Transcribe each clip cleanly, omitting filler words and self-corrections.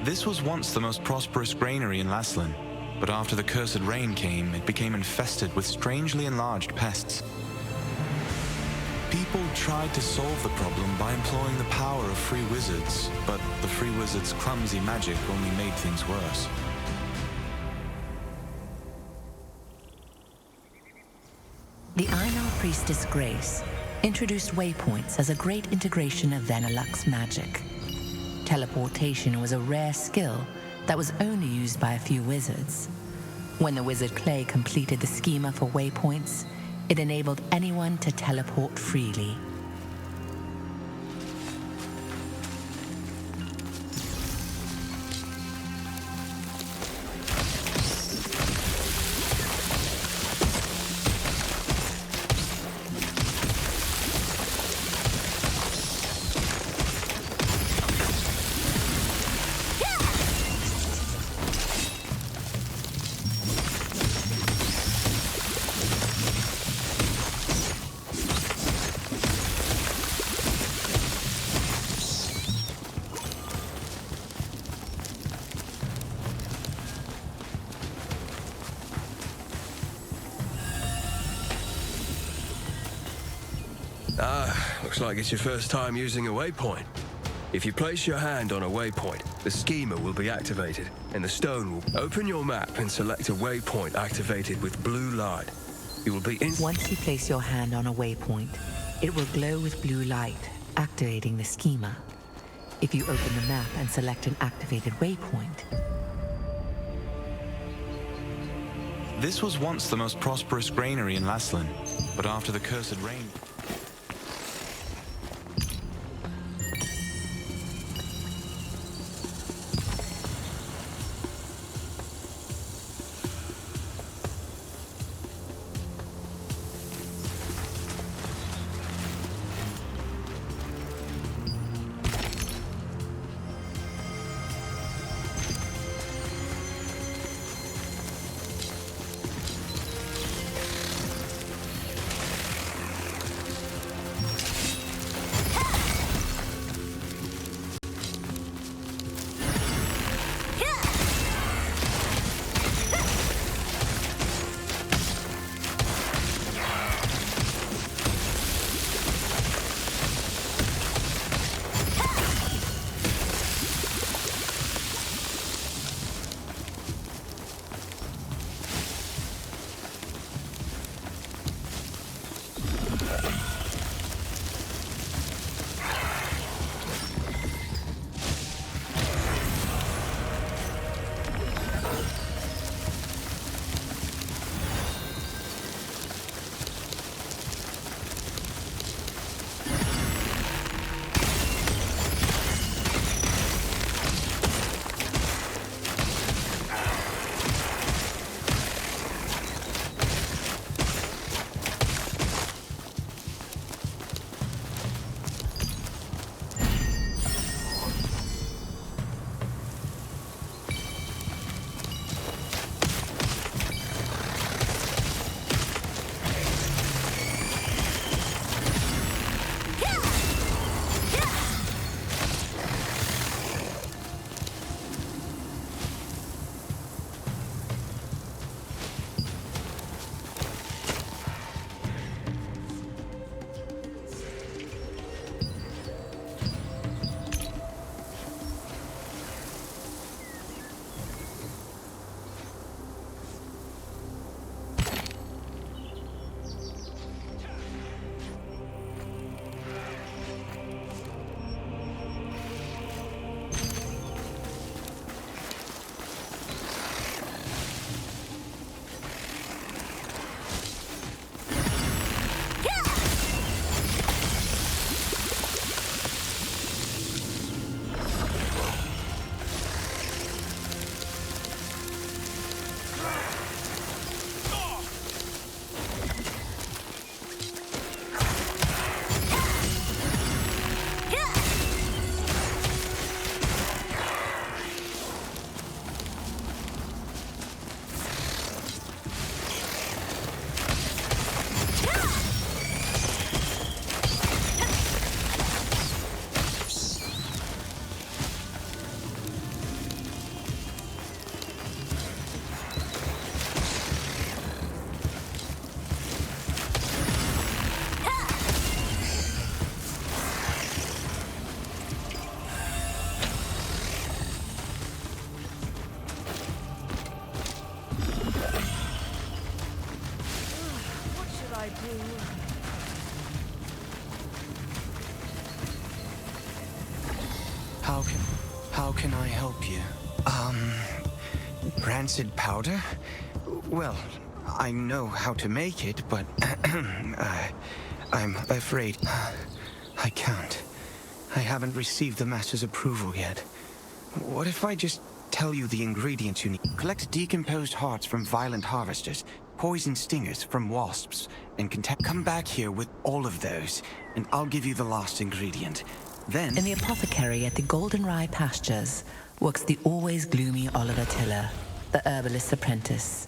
This was once the most prosperous granary in Laslan, but after the cursed rain came, it became infested with strangely enlarged pests. People tried to solve the problem by employing the power of free wizards, but the free wizards' clumsy magic only made things worse. The Einar priestess Grace introduced waypoints as a great integration of Veneluk's magic. Teleportation was a rare skill that was only used by a few wizards. When the wizard Clay completed the schema for waypoints, it enabled anyone to teleport freely. Looks like it's your first time using a waypoint. If you place your hand on a waypoint, the schema will be activated, and the stone will open your map and select a waypoint activated with blue light. You will be Once you place your hand on a waypoint, it will glow with blue light, activating the schema. If you open the map and select an activated waypoint, This was once the most prosperous granary in Laslan, but after the cursed rain... How can I help you? Rancid powder? Well, I know how to make it, but I'm afraid I can't. I haven't received the Master's approval yet. What if I just tell you the ingredients you need? Collect decomposed hearts from violent harvesters, poison stingers from wasps, and come back here with all of those, and I'll give you the last ingredient. Then... In the apothecary at the Goldenrye Pastures works the always gloomy Oliver Tiller, the herbalist's apprentice.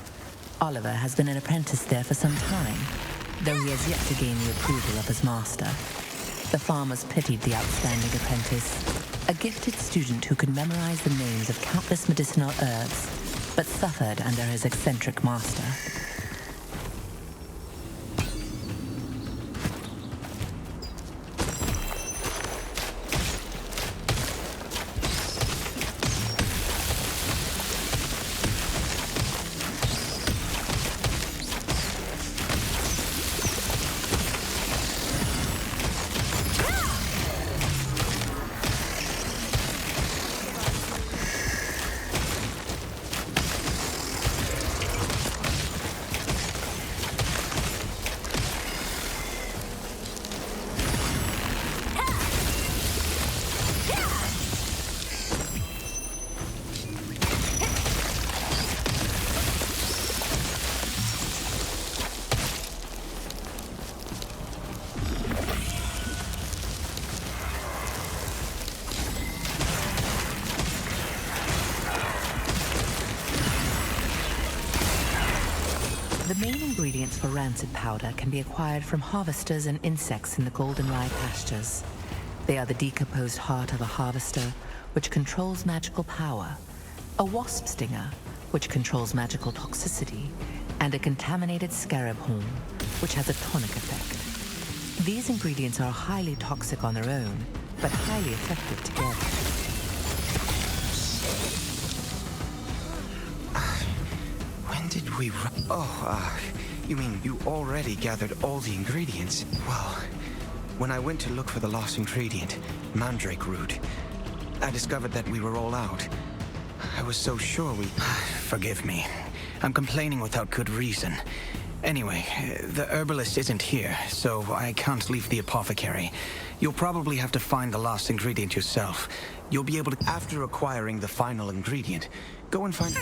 Oliver has been an apprentice there for some time, though he has yet to gain the approval of his master. The farmers pitied the outstanding apprentice, a gifted student who could memorize the names of countless medicinal herbs, but suffered under his eccentric master. The main ingredients for rancid powder can be acquired from harvesters and insects in the Goldenrye Pastures. They are the decomposed heart of a harvester, which controls magical power, a wasp stinger, which controls magical toxicity, and a contaminated scarab horn, which has a tonic effect. These ingredients are highly toxic on their own, but highly effective together. Did we... you mean you already gathered all the ingredients? Well, when I went to look for the lost ingredient, mandrake root, I discovered that we were all out. I was so sure we... Forgive me. I'm complaining without good reason. Anyway, the herbalist isn't here, so I can't leave the apothecary. You'll probably have to find the last ingredient yourself. You'll be able to... After acquiring the final ingredient, go and find...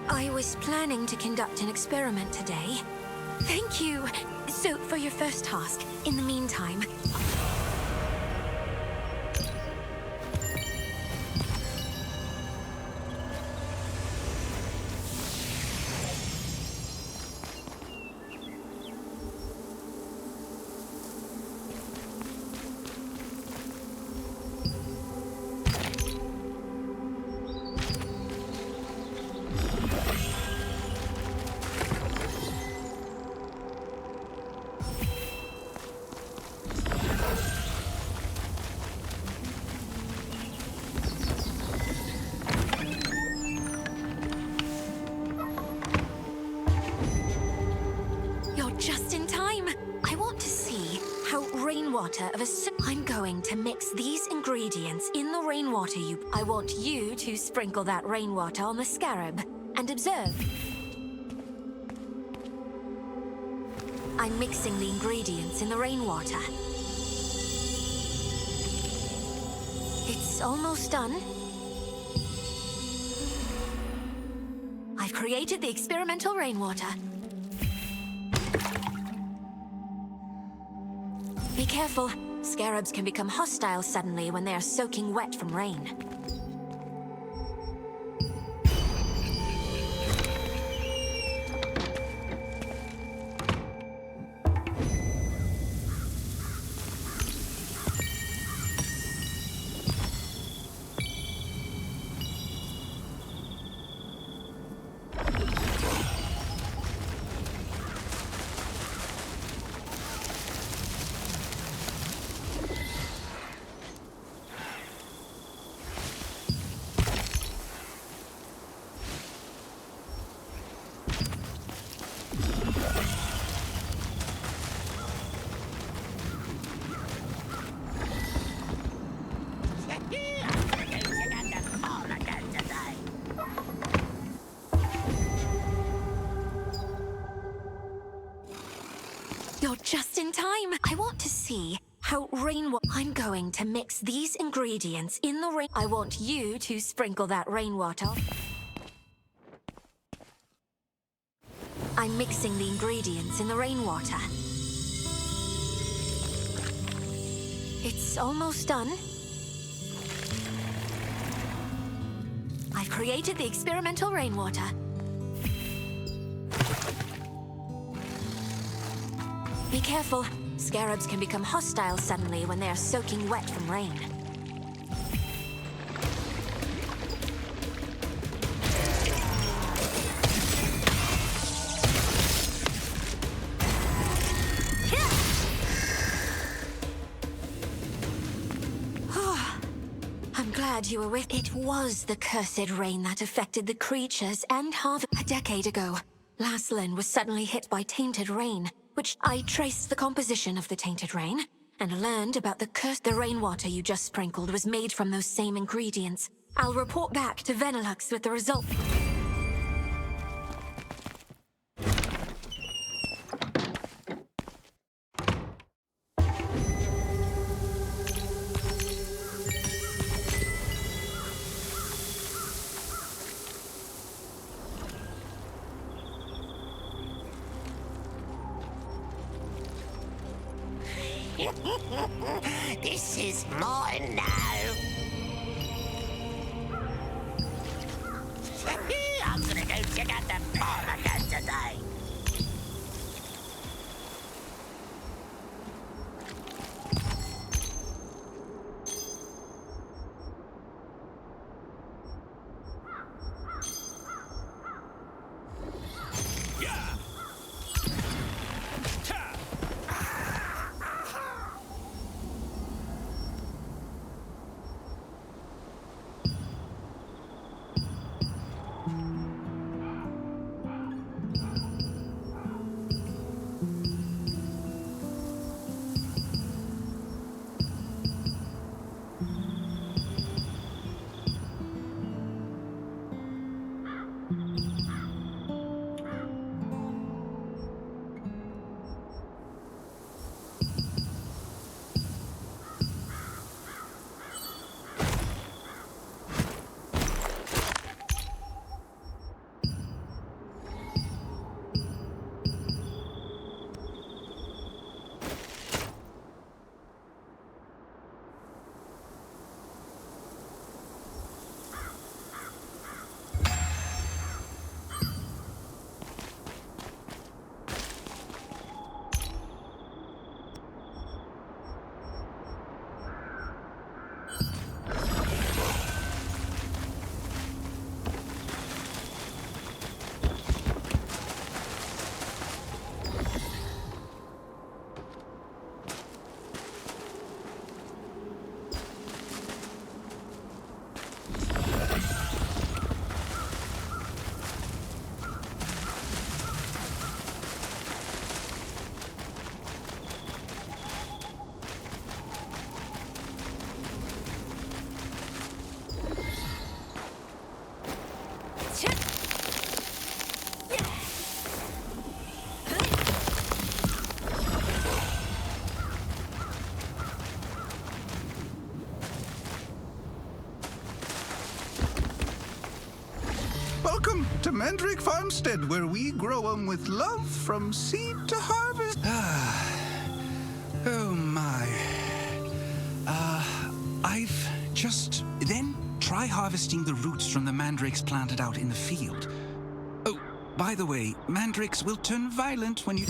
I was planning to conduct an experiment today. Thank you. So, for your first task, in the meantime... rainwater of a... I'm going to mix these ingredients in the rainwater I want you to sprinkle that rainwater on the scarab and observe. I'm mixing the ingredients in the rainwater. It's almost done. I've created the experimental rainwater. Be careful. Scarabs can become hostile suddenly when they are soaking wet from rain. You're just in time. I want to see how rainwater... I'm going to mix these ingredients in the rain... I want you to sprinkle that rainwater. I'm mixing the ingredients in the rainwater. It's almost done. I've created the experimental rainwater. Be careful. Scarabs can become hostile suddenly when they are soaking wet from rain. I'm glad you were with... It was the cursed rain that affected the creatures and Harvey. A decade ago, Laslan was suddenly hit by tainted rain, which I traced the composition of the tainted rain and learned about the curse. The rainwater you just sprinkled was made from those same ingredients. I'll report back to Venilux with the result. This is mine now. I'm gonna go check out the farm again today. Mandrake Farmstead, where we grow 'em with love from seed to harvest. Oh my. I've just... Then try harvesting the roots from the mandrakes planted out in the field. Oh, by the way, mandrakes will turn violent when you...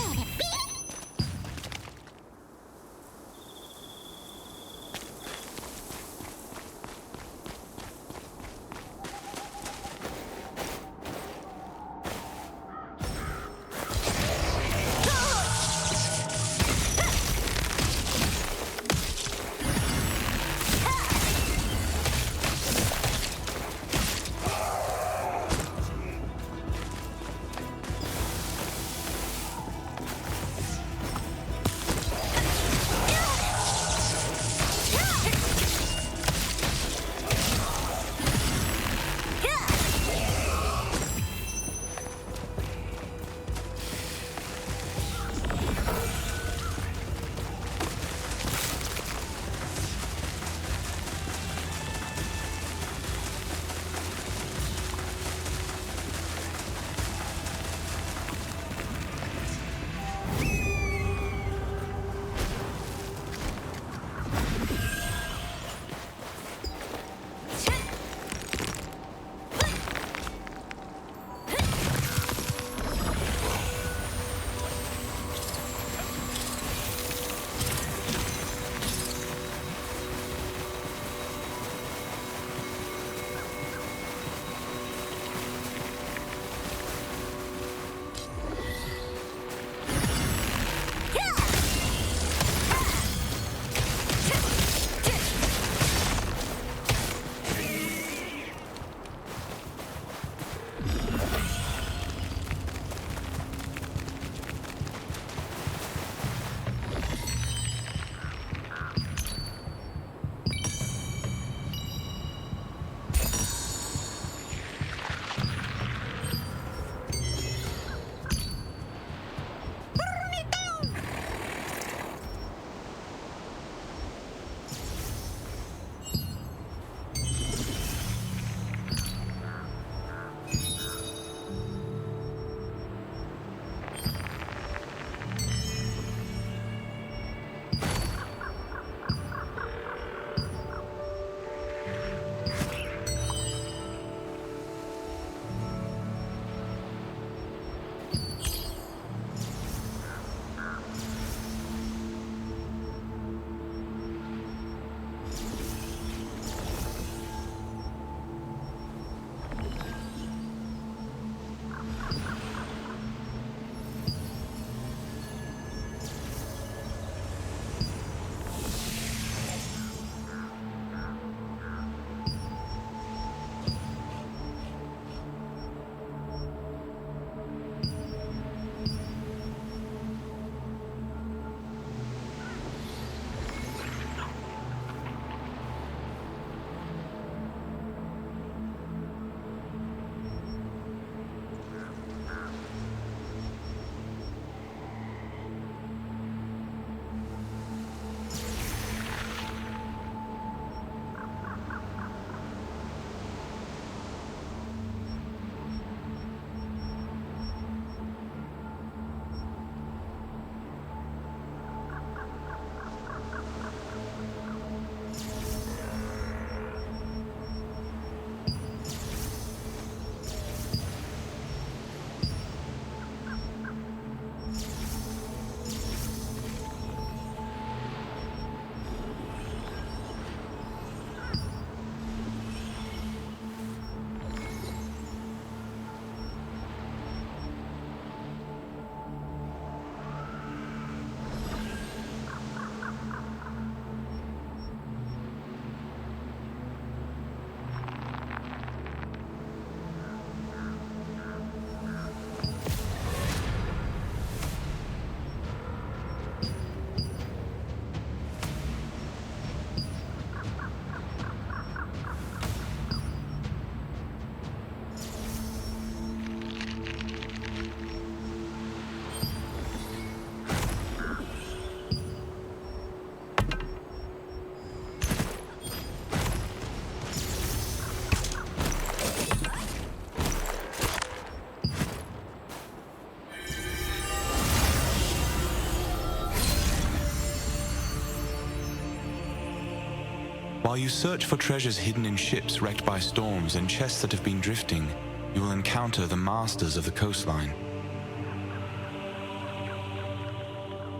While you search for treasures hidden in ships wrecked by storms and chests that have been drifting, you will encounter the masters of the coastline.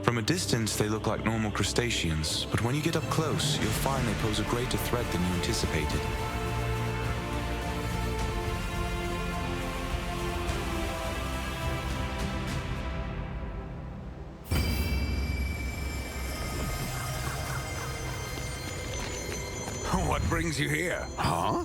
From a distance, they look like normal crustaceans, but when you get up close, you'll find they pose a greater threat than you anticipated. What brings you here? Huh?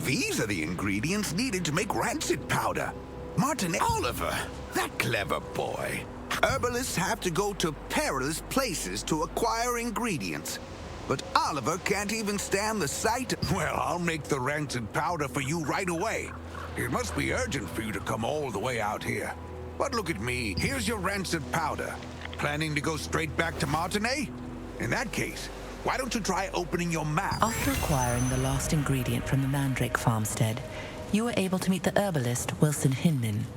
These are the ingredients needed to make rancid powder. Martin Oliver, that clever boy. Herbalists have to go to perilous places to acquire ingredients. But Oliver can't even stand the sight. Well, I'll make the rancid powder for you right away. It must be urgent for you to come all the way out here. But look at me. Here's your rancid powder. Planning to go straight back to Martinez? In that case, why don't you try opening your map? After acquiring the last ingredient from the Mandrake farmstead, you were able to meet the herbalist Wilson Hinman.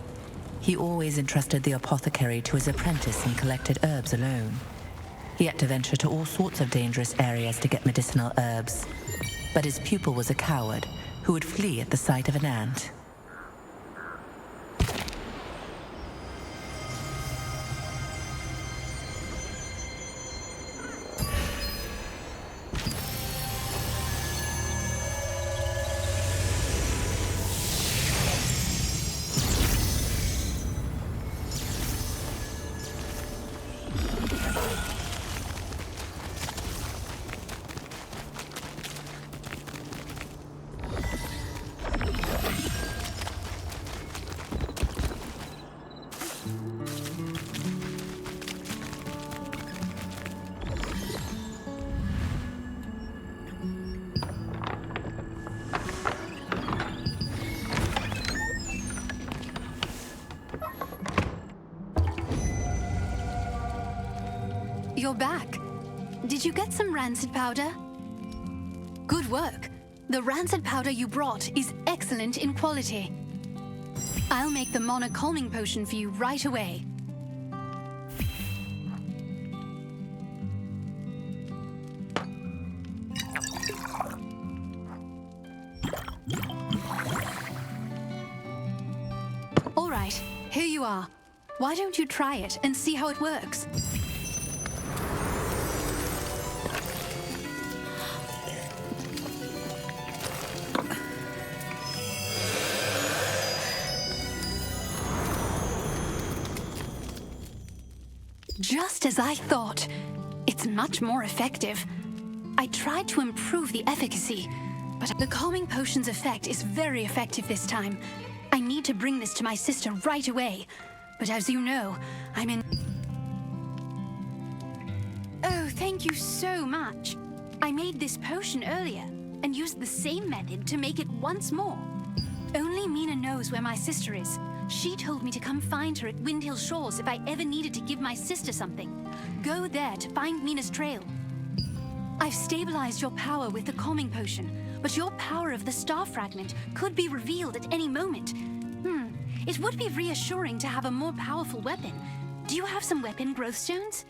He always entrusted the apothecary to his apprentice and collected herbs alone. He had to venture to all sorts of dangerous areas to get medicinal herbs. But his pupil was a coward who would flee at the sight of an ant. You're back. Did you get some rancid powder? Good work. The rancid powder you brought is excellent in quality. I'll make the Mana calming potion for you right away. All right, here you are. Why don't you try it and see how it works? Just as I thought. It's much more effective. I tried to improve the efficacy, but the calming potion's effect is very effective this time. I need to bring this to my sister right away. But as you know, I'm in... Oh, thank you so much. I made this potion earlier and used the same method to make it once more. Only Mina knows where my sister is. She told me to come find her at Windhill Shores if I ever needed to give my sister something. Go there to find Mina's trail. I've stabilized your power with the calming potion, but your power of the star fragment could be revealed at any moment. It would be reassuring to have a more powerful weapon. Do you have some weapon growth stones?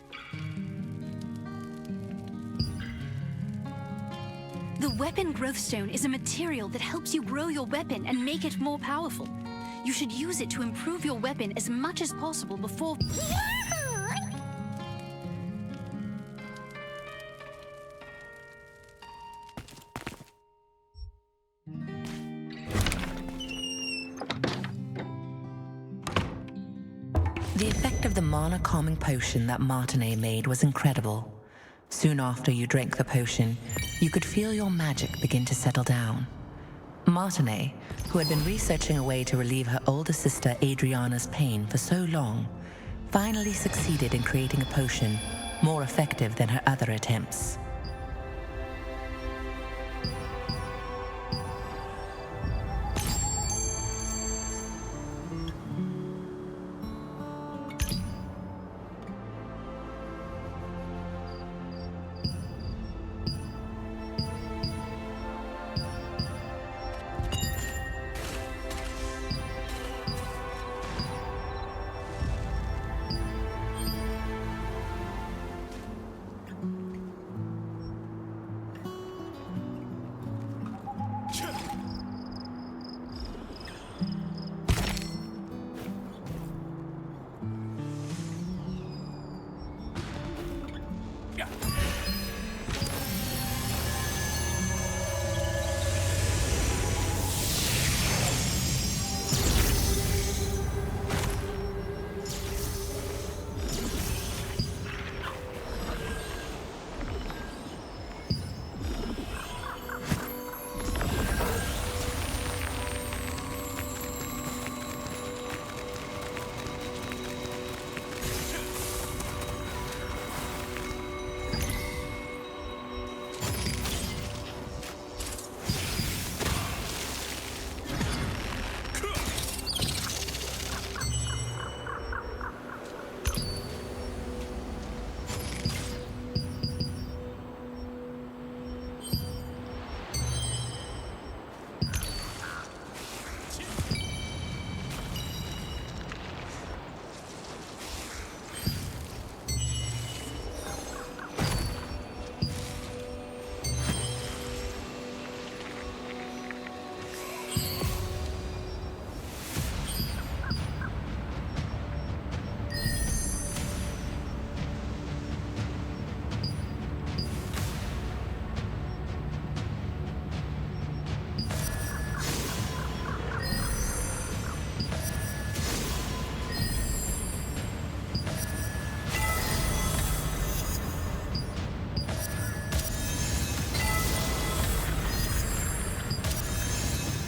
The weapon growth stone is a material that helps you grow your weapon and make it more powerful. You should use it to improve your weapon as much as possible before... The effect of the mana calming potion that Martinez made was incredible. Soon after you drank the potion, you could feel your magic begin to settle down. Martinez, who had been researching a way to relieve her older sister Adriana's pain for so long, finally succeeded in creating a potion more effective than her other attempts. here.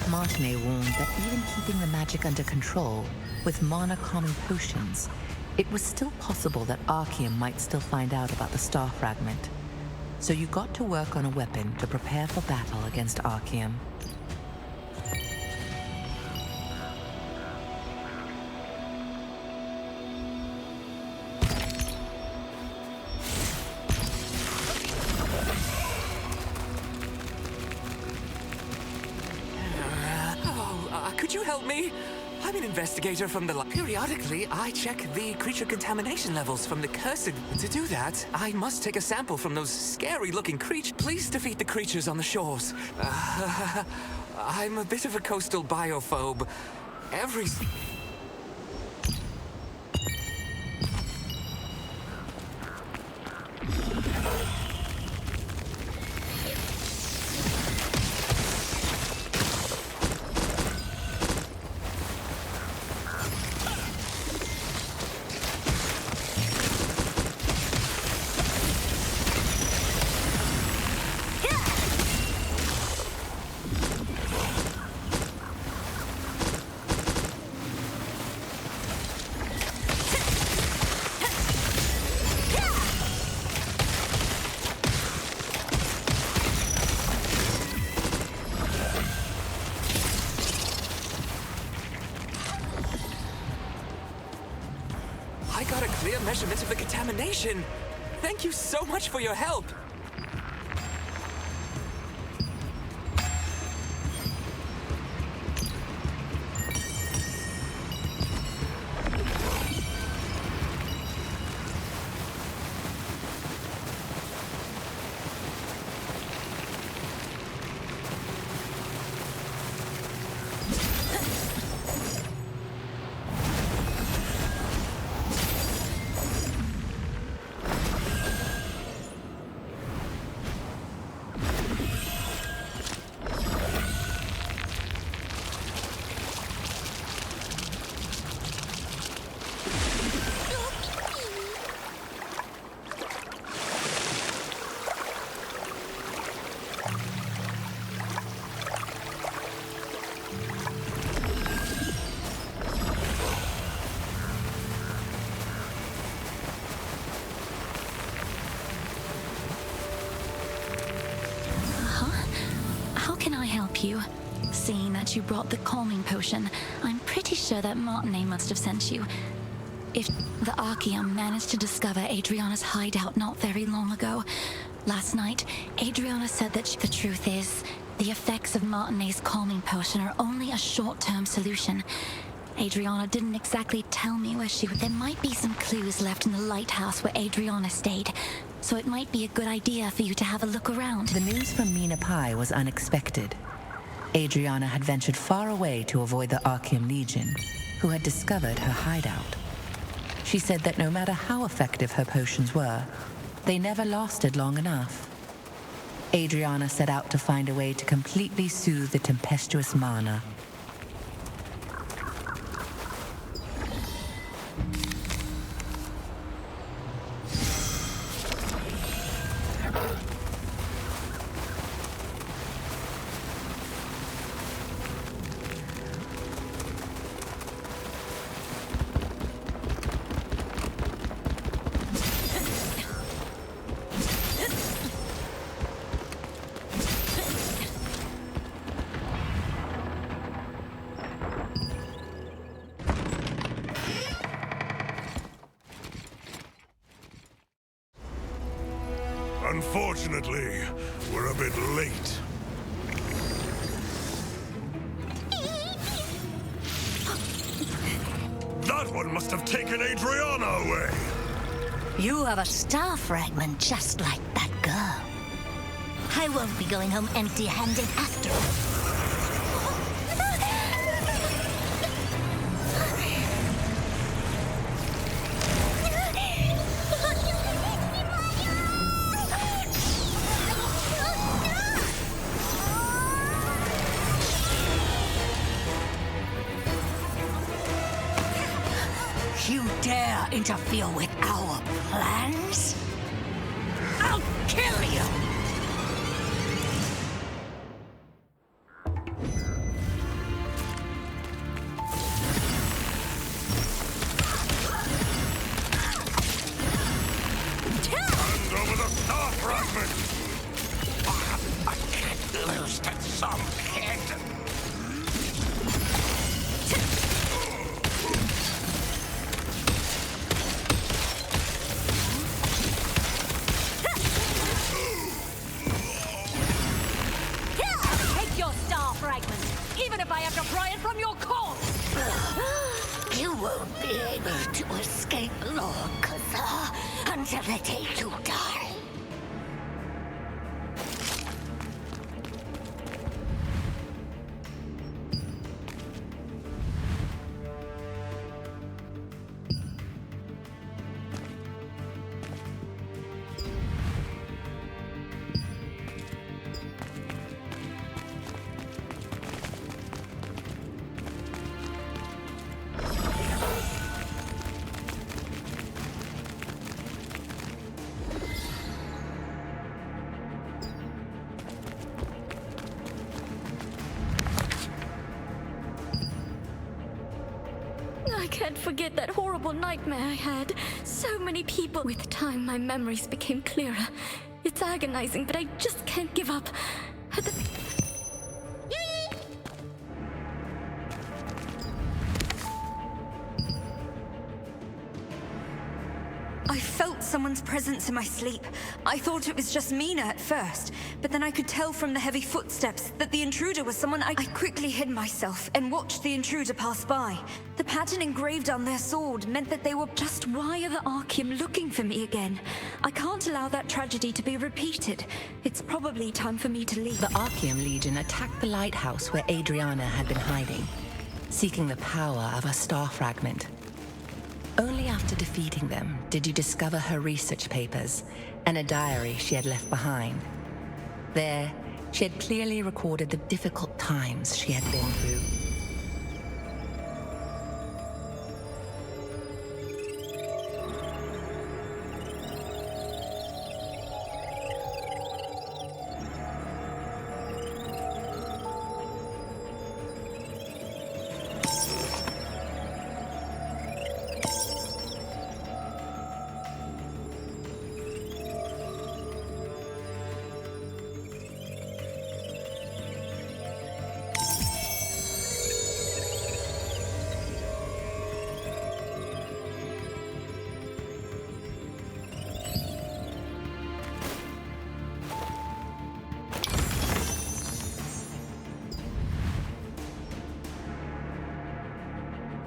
Martinet warned that even keeping the magic under control, with mana-calming potions, it was still possible that Archeum might still find out about the star fragment. So you got to work on a weapon to prepare for battle against Archeum. Could you help me? I'm an investigator from the Periodically, I check the creature contamination levels from the Cursed. To do that, I must take a sample from those scary-looking creatures. Please defeat the creatures on the shores. I'm a bit of a coastal biophobe. I got a clear measurement of the contamination. Thank you so much for your help. You. Seeing that you brought the calming potion, I'm pretty sure that Martinet must have sent you. If the Archeum managed to discover Adriana's hideout not very long ago. Last night, Adriana said that the truth is, the effects of Martinet's calming potion are only a short-term solution. Adriana didn't exactly tell me where she was. There might be some clues left in the lighthouse where Adriana stayed, so it might be a good idea for you to have a look around. The news from Mina Pai was unexpected. Adriana had ventured far away to avoid the Archeum Legion, who had discovered her hideout. She said that no matter how effective her potions were, they never lasted long enough. Adriana set out to find a way to completely soothe the tempestuous Mana. Unfortunately, we're a bit late. That one must have taken Adriana away! You have a star fragment just like that girl. I won't be going home empty-handed after all. You dare interfere with our plans? I'll kill you! Hand over the star fragment! I can't lose that some kid! Even if I have to pry it from your corpse! You won't be able to escape Lord Khazar until the day you die. I can't forget that horrible nightmare I had. So many people. With time, my memories became clearer. It's agonizing, but I just can't give up. At the... I felt someone's presence in my sleep. I thought it was just Mina at first, but then I could tell from the heavy footsteps that the intruder was someone I quickly hid myself and watched the intruder pass by. The pattern engraved on their sword meant that they were... Just why are the Archeum looking for me again? I can't allow that tragedy to be repeated. It's probably time for me to leave. The Archeum Legion attacked the lighthouse where Adriana had been hiding, seeking the power of a star fragment. Only after defeating them did you discover her research papers and a diary she had left behind. There, she had clearly recorded the difficult times she had been through.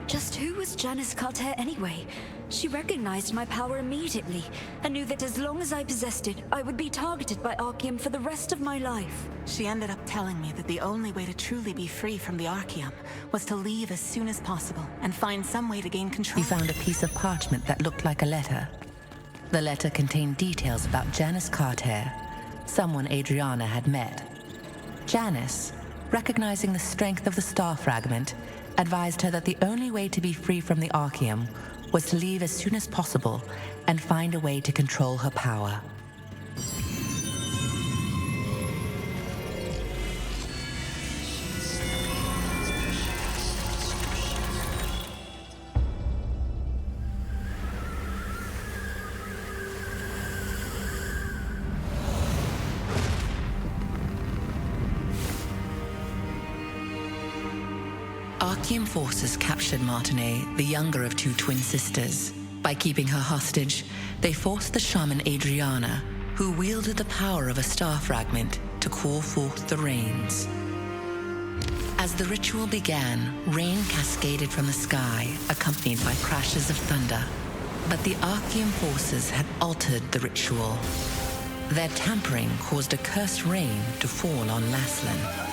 Just who was Janice Carter anyway? She recognized my power immediately and knew that as long as I possessed it, I would be targeted by Archeum for the rest of my life. She ended up telling me that the only way to truly be free from the Archeum was to leave as soon as possible and find some way to gain control. You found a piece of parchment that looked like a letter. The letter contained details about Janice Carter, someone Adriana had met. Janice, recognizing the strength of the star fragment, advised her that the only way to be free from the Archeum was to leave as soon as possible and find a way to control her power. Archeum forces captured Martinet, the younger of two twin sisters. By keeping her hostage, they forced the shaman Adriana, who wielded the power of a star fragment, to call forth the rains. As the ritual began, rain cascaded from the sky, accompanied by crashes of thunder. But the Archeum forces had altered the ritual. Their tampering caused a cursed rain to fall on Laslan.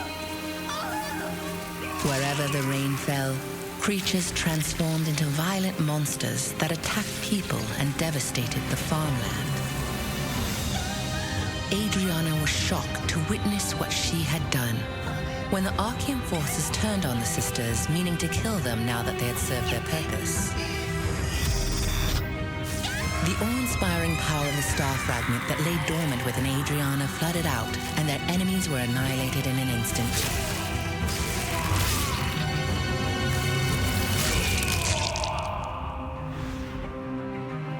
Wherever the rain fell, creatures transformed into violent monsters that attacked people and devastated the farmland. Adriana was shocked to witness what she had done. When the Archeum forces turned on the sisters, meaning to kill them now that they had served their purpose. The awe-inspiring power of the star fragment that lay dormant within Adriana flooded out, and their enemies were annihilated in an instant.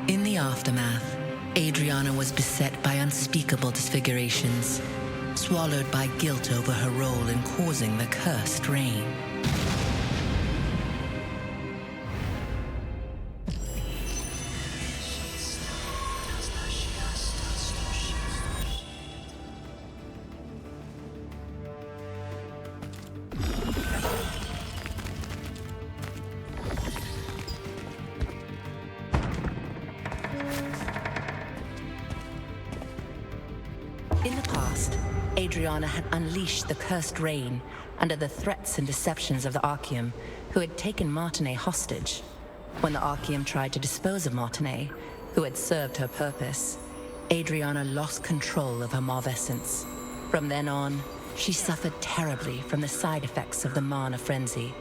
In the aftermath, Adriana was beset by unspeakable disfigurations, swallowed by guilt over her role in causing the cursed rain. In the past, Adriana had unleashed the cursed rain under the threats and deceptions of the Archeum, who had taken Martinet hostage. When the Archeum tried to dispose of Martinet, who had served her purpose, Adriana lost control of her malvescence. From then on, she suffered terribly from the side effects of the mana frenzy.